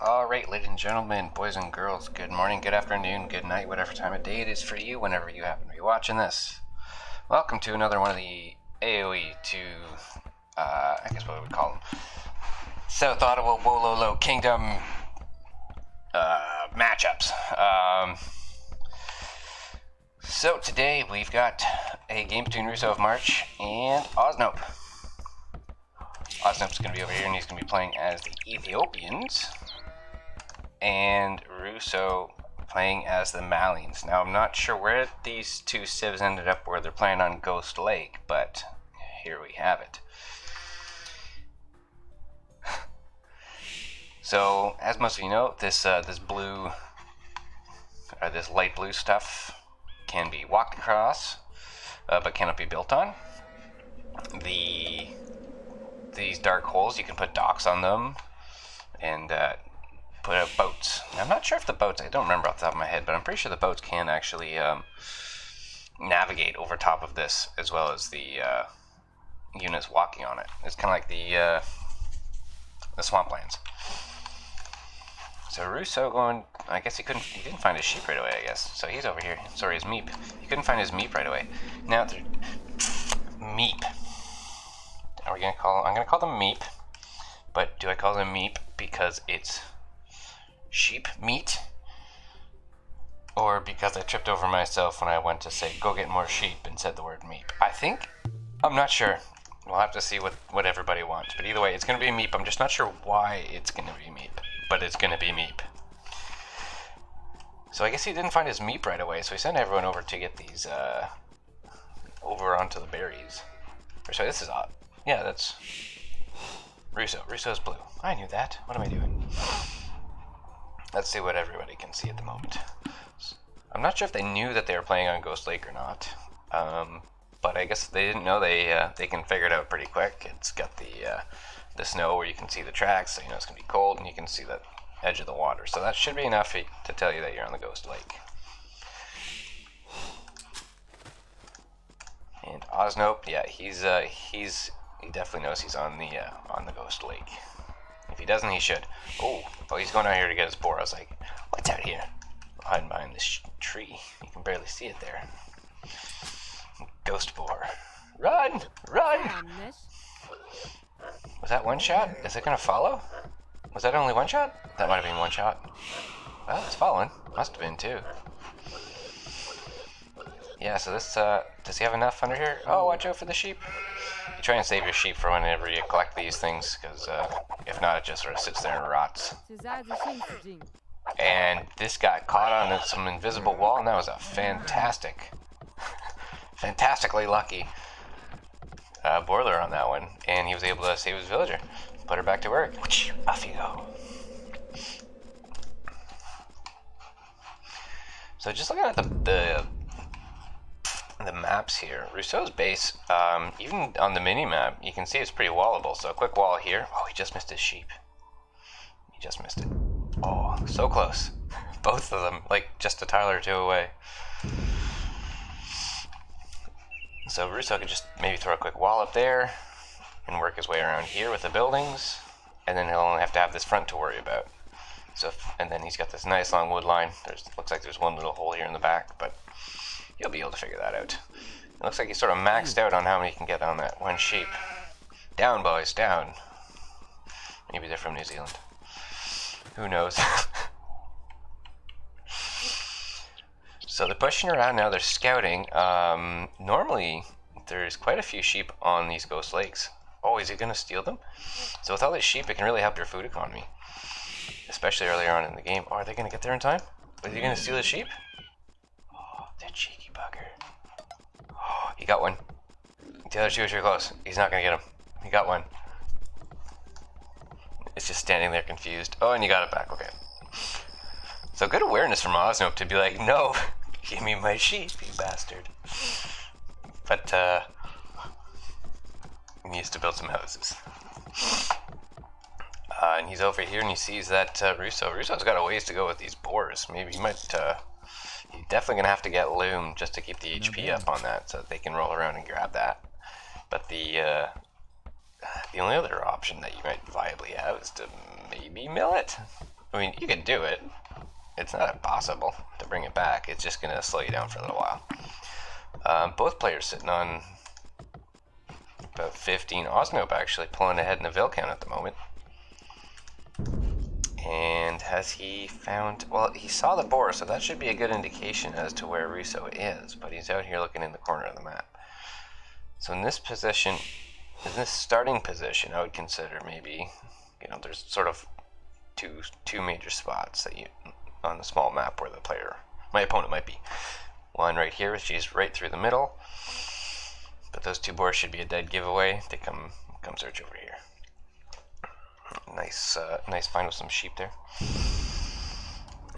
Alright, ladies and gentlemen, boys and girls, good morning, good afternoon, good night, whatever time of day it is for you, whenever you happen to be watching this. Welcome to another one of the AoE to, I guess what we would call them, South Ottawa Wololo Kingdom matchups. So today we've got a game between Rousseau of March and Osnope. Osnope's going to be over here and he's going to be playing as the Ethiopians, and Rousseau playing as the Malians. Now I'm not sure where these two civs ended up, where they're playing on Ghost Lake, but here we have it. So as most of you know, this blue, or this light blue stuff can be walked across, but cannot be built on. These dark holes, you can put docks on them and put out boats. Now, I'm not sure if the boats, I don't remember off the top of my head, but I'm pretty sure the boats can actually navigate over top of this, as well as the units walking on it. It's kind of like the swamplands. So Rousseau going, I guess he didn't find his sheep right away, I guess. So he's over here. Sorry, his meep. He couldn't find his meep right away. Now, meep. I'm gonna call them meep, but do I call them meep because it's sheep meat, or because I tripped over myself when I went to say go get more sheep and said the word meep? I'm not sure. We'll have to see what everybody wants, but either way, it's gonna be meep. I'm just not sure why it's gonna be meep, but it's gonna be meep. So I guess he didn't find his meep right away, so he sent everyone over to get these over onto the berries. Or sorry, this is odd. Yeah, that's Rousseau. Rousseau's blue. I knew that. What am I doing? Let's see what everybody can see at the moment. I'm not sure if they knew that they were playing on Ghost Lake or not, but I guess if they didn't know, they can figure it out pretty quick. It's got the snow where you can see the tracks, so you know it's gonna be cold, and you can see the edge of the water. So that should be enough to tell you that you're on the Ghost Lake. And Osnope, yeah, he definitely knows he's on the Ghost Lake. If he doesn't, he should. Oh, he's going out here to get his boar. I was like, what's out here? I'm hiding behind this tree. You can barely see it there. Ghost boar. Run! Run! Was that one shot? Is it going to follow? Was that only one shot? That might have been one shot. Well, it's following. Must have been two. Yeah, so this, does he have enough under here? Oh, watch out for the sheep. You try and save your sheep for whenever you collect these things, because if not, it just sort of sits there and rots. And this got caught on some invisible wall, and that was a fantastically lucky boiler on that one, and he was able to save his villager. Put her back to work. Off you go. So just looking at the maps here, Rousseau's base, even on the mini-map, you can see it's pretty wallable. So a quick wall here. Oh, he just missed his sheep. He just missed it. Oh, so close. Both of them, like just a tile or two away. So Rousseau could just maybe throw a quick wall up there and work his way around here with the buildings, and then he'll only have to have this front to worry about. So, and then he's got this nice long wood line. Looks like there's one little hole here in the back, but you'll be able to figure that out. It looks like he's sort of maxed out on how many he can get on that one sheep. Down, boys, down. Maybe they're from New Zealand. Who knows? So they're pushing around now, they're scouting. Normally, there's quite a few sheep on these Ghost Lakes. Oh, is he going to steal them? So with all these sheep, it can really help your food economy. Especially earlier on in the game. Oh, are they going to get there in time? Are they going to steal the sheep? Oh, that cheeky bugger. Oh, he got one. The other two are too close. He's not going to get him. He got one. It's just standing there confused. Oh, and you got it back. Okay. So good awareness from Osnope to be like, no, give me my sheep, you bastard. But, he needs to build some houses. And he's over here and he sees that Rousseau's got a ways to go with these boars. Maybe he might, he's definitely going to have to get loom just to keep the HP up on that so that they can roll around and grab that. But the only other option that you might viably have is to maybe mill it. I mean, you can do it. It's not impossible to bring it back. It's just going to slow you down for a little while. Both players sitting on about 15. Osnope actually pulling ahead in the Vil count at the moment. And has he found... Well, he saw the boar, so that should be a good indication as to where Rousseau is. But he's out here looking in the corner of the map. So in this position, in this starting position, I would consider maybe... You know, there's sort of two major spots that you... on the small map where my opponent might be. One right here, which is right through the middle. But those two boars should be a dead giveaway. They come search over here. Nice find with some sheep there.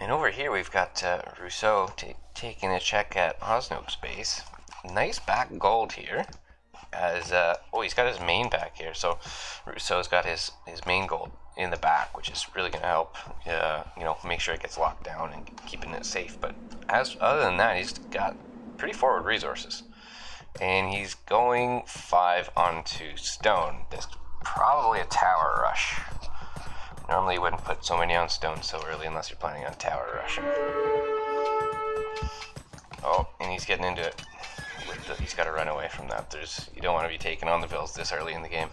And over here we've got Rousseau taking a check at Osnope's base. Nice back gold here. As he's got his main back here. So Rousseau's got his main gold in the back, which is really going to help, make sure it gets locked down and keeping it safe. But other than that, he's got pretty forward resources, and he's going 5 onto stone. There's probably a tower rush. Normally, you wouldn't put so many on stone so early unless you're planning on tower rushing. Oh, and he's getting into it. He's got to run away from that. You don't want to be taking on the Vils this early in the game.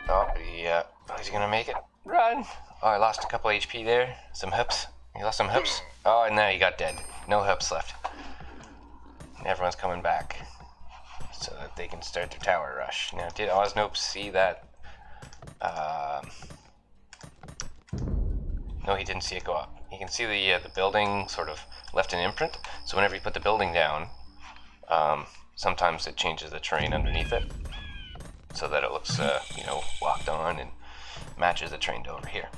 Oh, he's gonna make it. Run! Oh, I lost a couple HP there. Some hips. He lost some hips. Oh, and now he got dead. No hips left. And everyone's coming back so that they can start their tower rush. Now, did Osnope see that? No, he didn't see it go up. You can see the building sort of left an imprint. So whenever you put the building down, sometimes it changes the terrain underneath it, so that it looks, locked on and matches the terrain over here.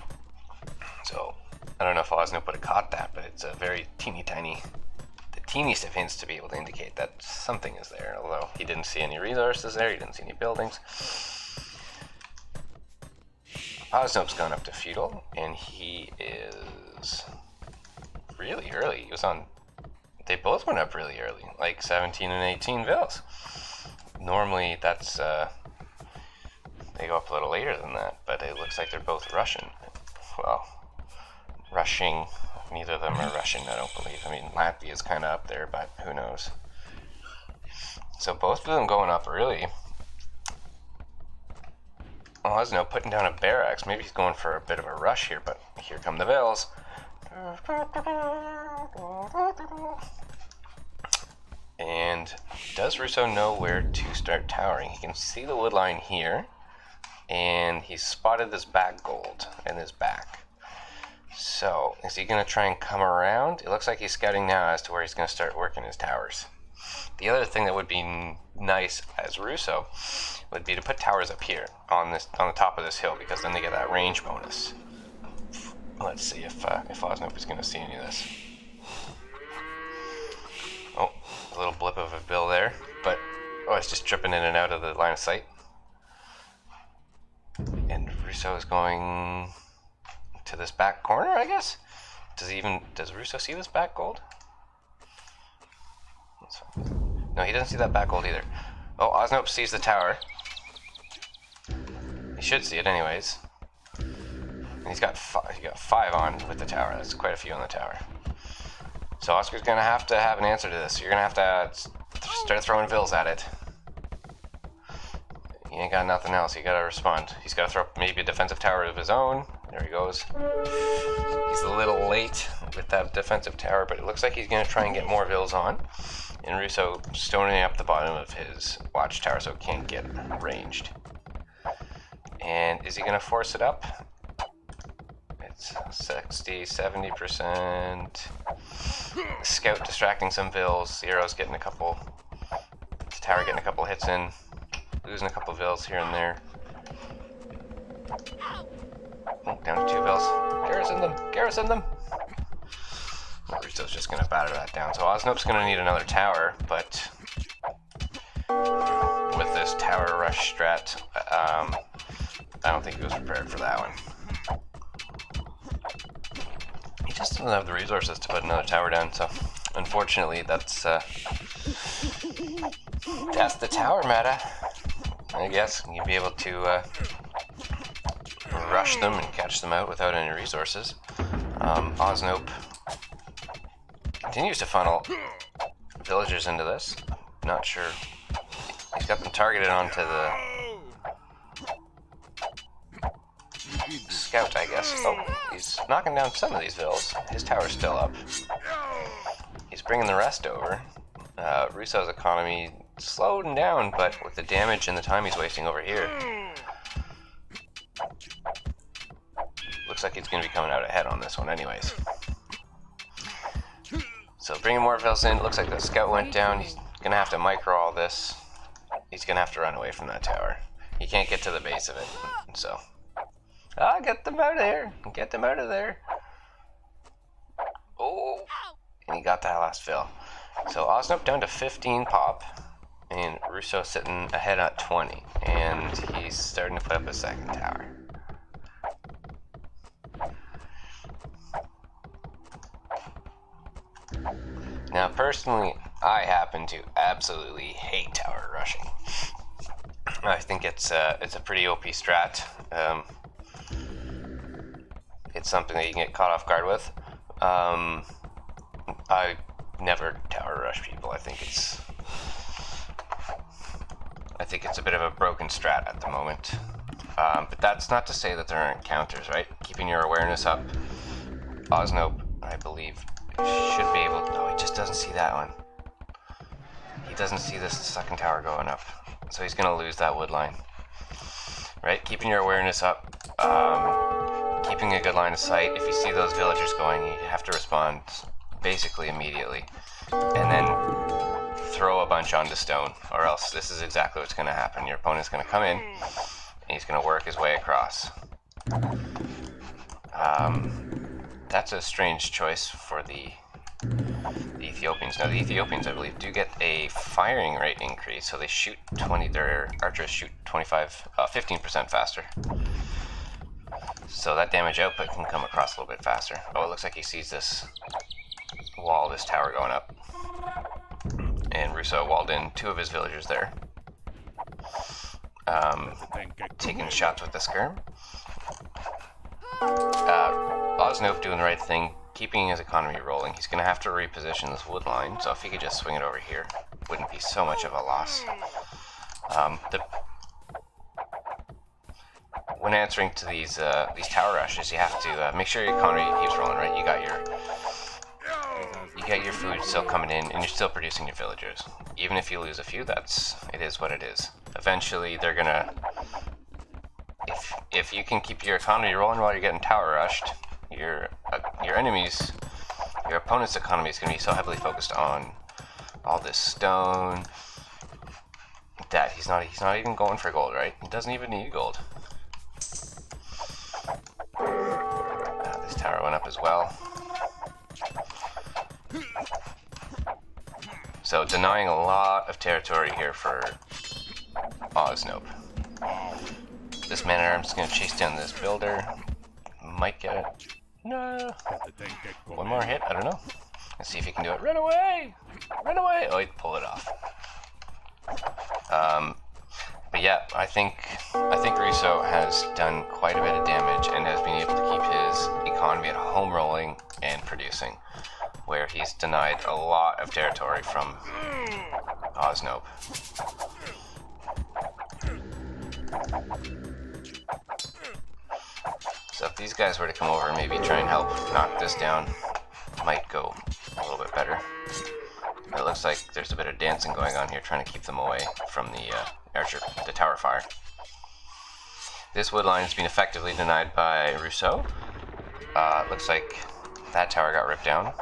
So, I don't know if Osnope would have caught that, but it's a very the teeniest of hints to be able to indicate that something is there, although he didn't see any resources there, he didn't see any buildings. Osnope's gone up to feudal, and he is really early. They both went up really early, like 17 and 18 Vils. Normally, that's, they go up a little later than that, but it looks like they're both Russian. Well, rushing, neither of them are Russian, I don't believe. I mean, Latvia's kind of up there, but who knows. So both of them going up early. Osnope putting down a barracks. Maybe he's going for a bit of a rush here, but here come the Vils. And does Rousseau know where to start towering? He can see the wood line here, and he's spotted this back gold in his back. So, is he going to try and come around? It looks like he's scouting now as to where he's going to start working his towers. The other thing that would be nice as Rousseau would be to put towers up here on the top of this hill, because then they get that range bonus. Let's see if Osnope is going to see any of this. Oh, a little blip of a bill there, but it's just dripping in and out of the line of sight. And Rousseau is going to this back corner, I guess. Does Rousseau see this back gold? No, he doesn't see that back gold either. Oh, Osnope sees the tower. He should see it anyways. And he's got 5 on with the tower. That's quite a few on the tower. So Oscar's going to have an answer to this. You're going to have to start throwing Vils at it. He ain't got nothing else. You got to respond. He's got to throw maybe a defensive tower of his own. There he goes. He's a little late with that defensive tower, but it looks like he's going to try and get more Vils on. And Rousseau stoning up the bottom of his watchtower so it can't get ranged. And is he going to force it up? It's 60, 70%. Scout distracting some Vils. Zero's getting a couple. The tower getting a couple hits in. Losing a couple Vils here and there. Oh, down to 2 Vils. Garrison them! Garrison them! Rousseau's just going to batter that down. So Osnope's going to need another tower, but with this tower rush strat, I don't think he was prepared for that one. He just doesn't have the resources to put another tower down, so unfortunately that's the tower meta. I guess you'll be able to rush them and catch them out without any resources. Osnope continues to funnel villagers into this. Not sure. He's got them targeted onto the scout, I guess. Oh, he's knocking down some of these vills. His tower's still up. He's bringing the rest over. Rousseau's economy slowed down, but with the damage and the time he's wasting over here, looks like he's going to be coming out ahead on this one anyways. So bringing more vills in. Looks like the scout went down. He's going to have to micro all this. He's going to have to run away from that tower. He can't get to the base of it. So, get them out of there. Get them out of there. Oh, and he got that last fill. So Osnope down to 15 pop, and Rousseau sitting ahead at 20, and he's starting to put up a second tower. Now, personally, I happen to absolutely hate tower rushing. I think it's a pretty OP strat. It's something that you can get caught off guard with. I never tower rush people. I think it's a bit of a broken strat at the moment. But that's not to say that there aren't counters, right? Keeping your awareness up. Osnope, I believe, should be able to... No, he just doesn't see that one. He doesn't see this second tower going up. So he's going to lose that wood line. Right? Keeping your awareness up. Keeping a good line of sight. If you see those villagers going, you have to respond basically immediately. And then throw a bunch onto stone. Or else this is exactly what's going to happen. Your opponent's going to come in, and he's going to work his way across. That's a strange choice for the Ethiopians. Now, the Ethiopians, I believe, do get a firing rate increase, so they shoot 20. Their archers shoot 15% faster. So that damage output can come across a little bit faster. Oh, it looks like he sees this wall, this tower going up, and Rousseau walled in 2 of his villagers there. Taking shots with the skirm. Osnope doing the right thing, keeping his economy rolling. He's going to have to reposition this wood line, so if he could just swing it over here, wouldn't be so much of a loss. When answering to these tower rushes, you have to make sure your economy keeps rolling, right? You got your food still coming in, and you're still producing your villagers. Even if you lose a few, it is what it is. Eventually, they're gonna... If you can keep your economy rolling while you're getting tower rushed, your opponent's economy is going to be so heavily focused on all this stone that he's not even going for gold, right? He doesn't even need gold. This tower went up as well. So denying a lot of territory here for Osnope. This man-at-arms is going to chase down this builder. Might get it. No. One more hit. I don't know. Let's see if he can do it. Run away! Run away! Oh, he pulled it off. But yeah, I think Rousseau has done quite a bit of damage and has been able to keep his economy at home rolling and producing, where he's denied a lot of territory from Osnope. So if these guys were to come over and maybe try and help knock this down, might go a little bit better. It looks like there's a bit of dancing going on here, trying to keep them away from the tower fire. This wood line has been effectively denied by Rousseau. Looks like that tower got ripped down,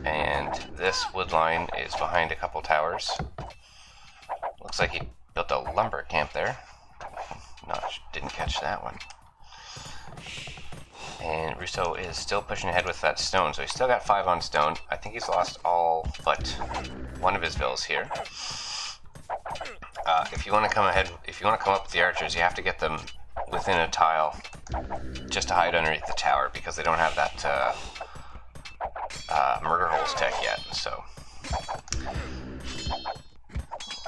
and this wood line is behind a couple towers. Looks like he built a lumber camp there. Didn't catch that one. And Rousseau is still pushing ahead with that stone, so he's still got 5 on stone. I think he's lost all but one of his villas here. If you want to come up with the archers, you have to get them within a tile just to hide underneath the tower, because they don't have that murder holes tech yet. So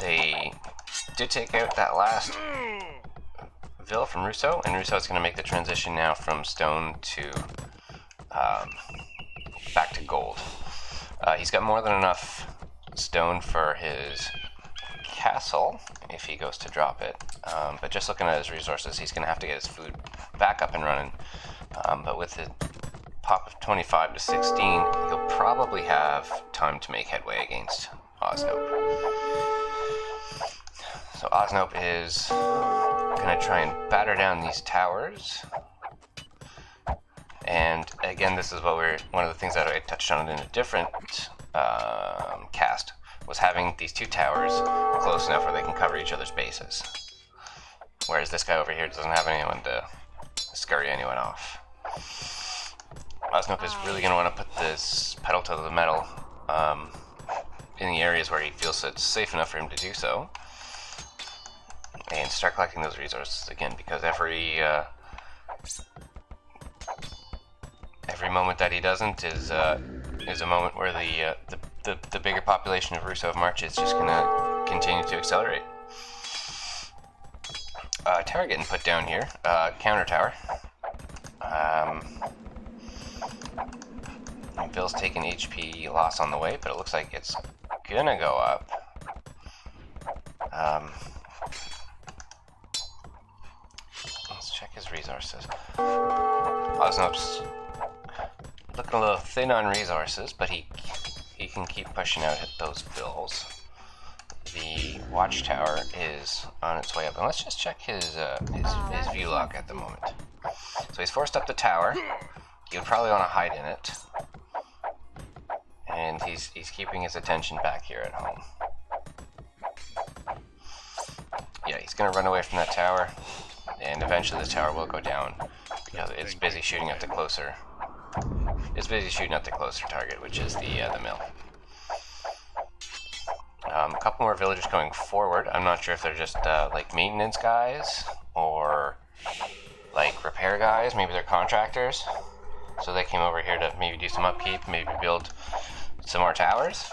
they did take out that last Ville from Rousseau, and Rousseau is going to make the transition now from stone to back to gold. He's got more than enough stone for his castle if he goes to drop it, but just looking at his resources, he's going to have to get his food back up and running. But with the pop of 25 to 16, he'll probably have time to make headway against Osnope. So Osnope is going to try and batter down these towers. And again, this is what one of the things that I touched on in a different cast, was having these two towers close enough where they can cover each other's bases. Whereas this guy over here doesn't have anyone to scurry anyone off. Osnope is really going to want to put this pedal to the metal in the areas where he feels it's safe enough for him to do so, and start collecting those resources again, because every moment that he doesn't is a moment where the bigger population of Rousseau of March is just going to continue to accelerate. Tower getting put down here. Counter tower. Bill's taking HP loss on the way, but it looks like it's gonna go up. Let's check his resources. Osnope's looking a little thin on resources, but he can keep pushing out those bills. The watchtower is on its way up, and let's just check his view log at the moment. So he's forced up the tower. He would probably want to hide in it, and he's keeping his attention back here at home. Yeah, he's going to run away from that tower, and eventually the tower will go down because it's busy shooting at the closer. It's busy shooting at the closer target, which is the mill. A couple more villagers going forward. I'm not sure if they're just like maintenance guys or like repair guys. Maybe they're contractors. So they came over here to maybe do some upkeep, maybe build some more towers.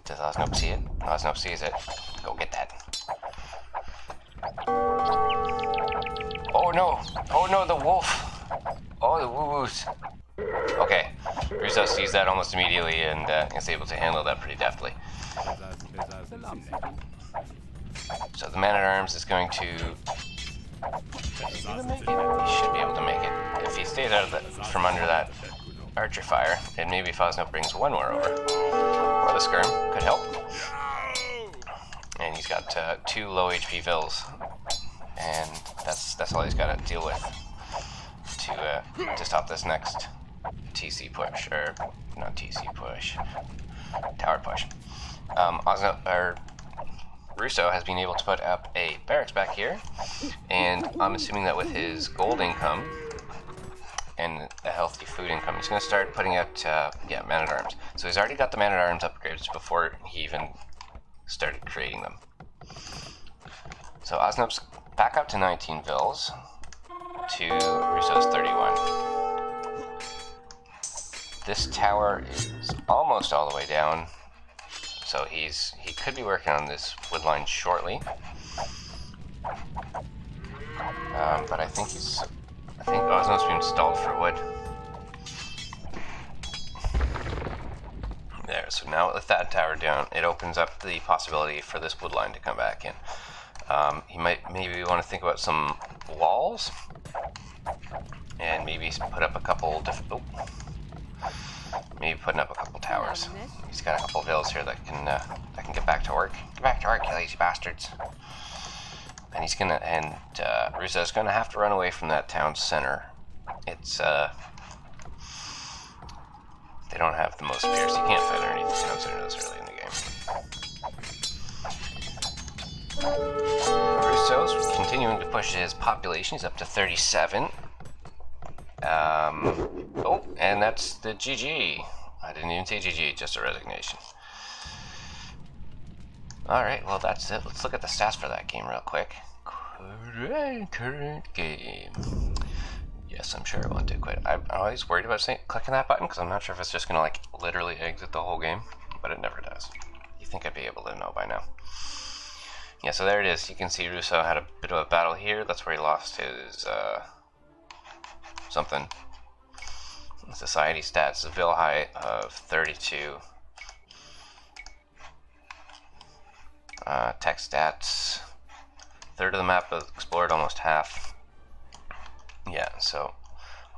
Does Osnope see it? Osnope sees it. Go get that. Oh no! Oh no, the wolf! Oh, the woo-woos. Okay, Rousseau sees that almost immediately and is able to handle that pretty deftly. So the man-at-arms is going to... Is he gonna make it? He should be able to make it. If he stays out of from under that archer fire, and maybe if Osnope brings one more over. Or the skirm could help. And he's got 2 low HP vills. And that's all he's got to deal with to stop this next TC push, or not TC push, tower push. Rousseau has been able to put up a barracks back here, and I'm assuming that with his gold income and a healthy food income, he's going to start putting out man-at-arms. So he's already got the man-at-arms upgrades before he even started creating them. So Osnope's back up to 19 vills to Rousseau's 31. This tower is almost all the way down, so he could be working on this wood line shortly. But I think Osnope's been stalled for wood. There, so now with that tower down, it opens up the possibility for this wood line to come back in. He might maybe want to think about some walls, and maybe put up a couple maybe putting up a couple towers. He's got a couple villas here that can get back to work. Get back to work, you lazy bastards. And Rousseau's gonna have to run away from that town center. It's they don't have the most fierce. You can't fight underneath the town center this early in the game. Rousseau's continuing to push his population. He's up to 37. Oh, and that's the GG. I didn't even say GG, just a resignation. Alright, well that's it. Let's look at the stats for that game real quick. Current game. Yes, I'm sure it won't do quit. I'm always worried about clicking that button because I'm not sure if it's just going to like literally exit the whole game, but it never does. You think I'd be able to know by now. Yeah, so there it is. You can see Rousseau had a bit of a battle here. That's where he lost his something. Society stats, Ville height of 32. Tech stats, third of the map was explored, almost half. Yeah, so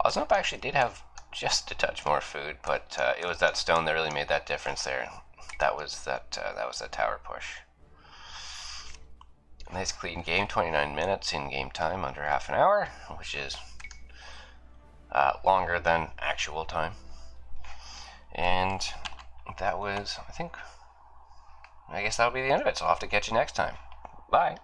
Osnope actually did have just a touch more food, but it was that stone that really made that difference there. That was that tower push. Nice clean game, 29 minutes in game time, under half an hour, which is longer than actual time. And that was, I guess that'll be the end of it, so I'll have to catch you next time. Bye.